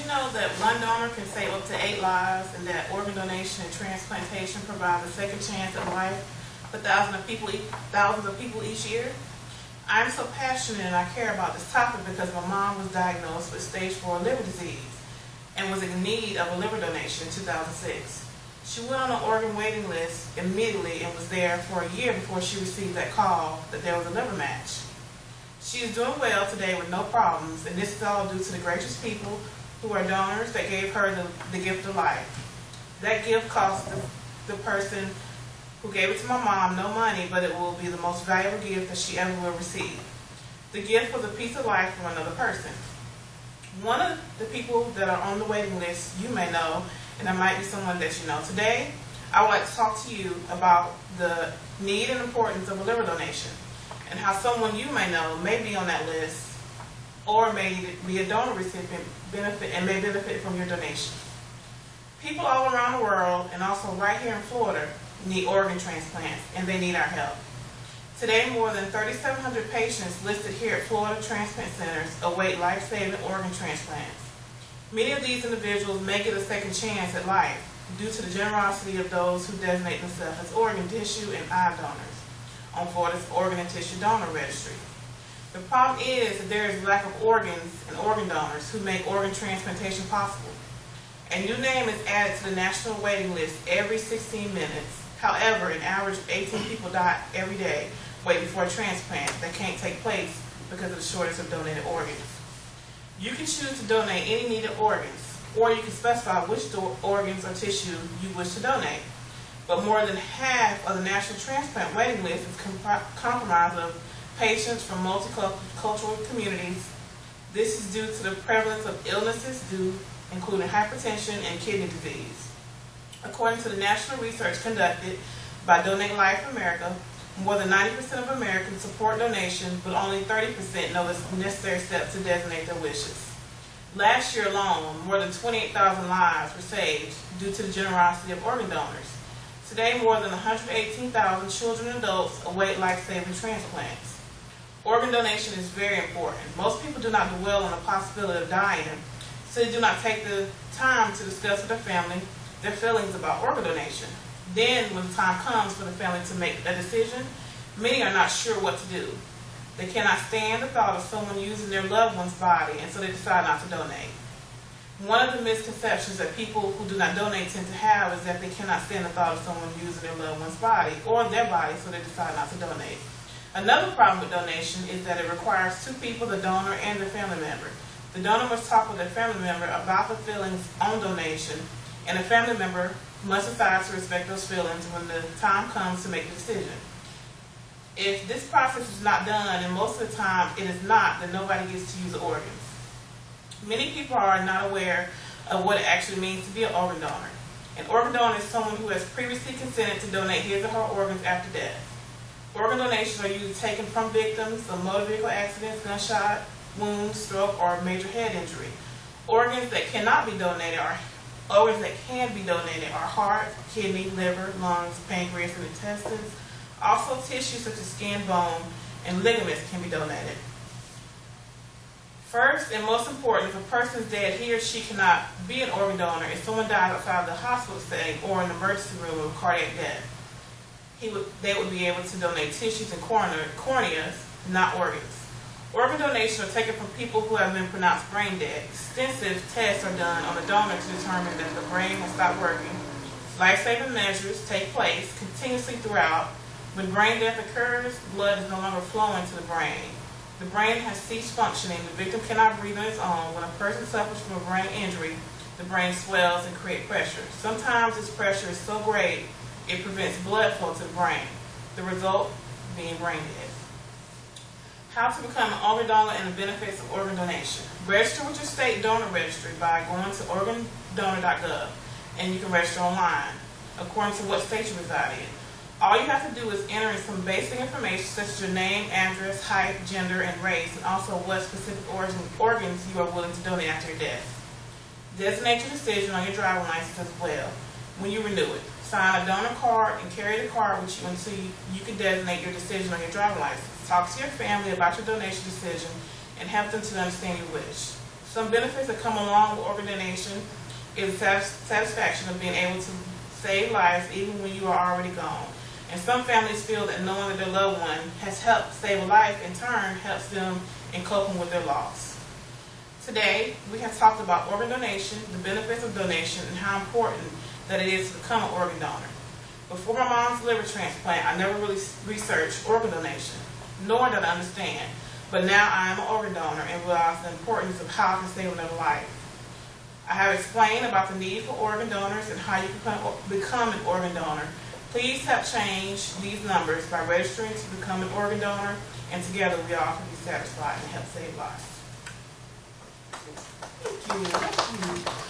know that one donor can save up to 8 lives, and that organ donation and transplantation provides a second chance at life for thousands of people each year? I'm so passionate and I care about this topic because my mom was diagnosed with stage 4 liver disease and was in need of a liver donation in 2006. She went on an organ waiting list immediately and was there for a year before she received that call that there was a liver match. She is doing well today with no problems, and this is all due to the gracious people who are donors that gave her the gift of life. That gift cost the person who gave it to my mom no money, but it will be the most valuable gift that she ever will receive. The gift was a piece of life from another person. One of the people that are on the waiting list you may know, and there might be someone that you know. Today, I would like to talk to you about the need and importance of a liver donation, and how someone you may know may be on that list or may be a donor recipient and may benefit from your donation. People all around the world, and also right here in Florida, need organ transplants, and they need our help. Today, more than 3,700 patients listed here at Florida transplant centers await life-saving organ transplants. Many of these individuals may get a second chance at life due to the generosity of those who designate themselves as organ tissue and eye donors on Florida's Organ and Tissue Donor Registry. The problem is that there is a lack of organs and organ donors who make organ transplantation possible. A new name is added to the national waiting list every 16 minutes. However, an average of 18 people die every day waiting for a transplant that can't take place because of the shortage of donated organs. You can choose to donate any needed organs, or you can specify which organs or tissue you wish to donate. But more than half of the national transplant waiting list is comprised of patients from multicultural communities. This is due to the prevalence of illnesses including hypertension and kidney disease. According to the national research conducted by Donate Life America, more than 90% of Americans support donation, but only 30% know the necessary steps to designate their wishes. Last year alone, more than 28,000 lives were saved due to the generosity of organ donors. Today, more than 118,000 children and adults await life-saving transplants. Organ donation is very important. Most people do not dwell on the possibility of dying, so they do not take the time to discuss with their family their feelings about organ donation. Then, when the time comes for the family to make a decision, many are not sure what to do. They cannot stand the thought of someone using their loved one's body, and so they decide not to donate. One of the misconceptions that people who do not donate tend to have is that they cannot stand the thought of someone using their loved one's body or their body, so they decide not to donate. Another problem with donation is that it requires two people, the donor and the family member. The donor must talk with their family member about the feelings on donation, and the family member must decide to respect those feelings when the time comes to make a decision. If this process is not done, and most of the time it is not, then nobody gets to use the organs. Many people are not aware of what it actually means to be an organ donor. An organ donor is someone who has previously consented to donate his or her organs after death. Organ donations are usually taken from victims of motor vehicle accidents, gunshot wounds, stroke, or major head injury. Organs that cannot be donated are organs that can be donated are heart, kidney, liver, lungs, pancreas, and intestines. Also, tissues such as skin, bone, and ligaments can be donated. First and most important, if a person is dead, he or she cannot be an organ donor if someone dies outside of the hospital setting or in the emergency room of cardiac death. They would be able to donate tissues and corneas, not organs. Organ donations are taken from people who have been pronounced brain dead. Extensive tests are done on the donor to determine that the brain has stopped working. Life-saving measures take place continuously throughout. When brain death occurs, blood is no longer flowing to the brain. The brain has ceased functioning. The victim cannot breathe on its own. When a person suffers from a brain injury, the brain swells and creates pressure. Sometimes this pressure is so great it prevents blood flow to the brain, the result being brain death. How to become an organ donor and the benefits of organ donation. Register with your state donor registry by going to organdonor.gov, and you can register online according to what state you reside in. All you have to do is enter in some basic information such as your name, address, height, gender, and race, and also what specific organs you are willing to donate after your death. Designate your decision on your driving license as well when you renew it. Sign a donor card and carry the card with you until you can designate your decision on your driving license. Talk to your family about your donation decision and help them to understand your wish. Some benefits that come along with organ donation is the satisfaction of being able to save lives even when you are already gone. And some families feel that knowing that their loved one has helped save a life in turn helps them in coping with their loss. Today, we have talked about organ donation, the benefits of donation, and how important that it is to become an organ donor. Before my mom's liver transplant, I never really researched organ donation, nor did I understand. But now I am an organ donor and realize the importance of how I can save another life. I have explained about the need for organ donors and how you can become an organ donor. Please help change these numbers by registering to become an organ donor, and together we all can be satisfied and help save lives. Thank you.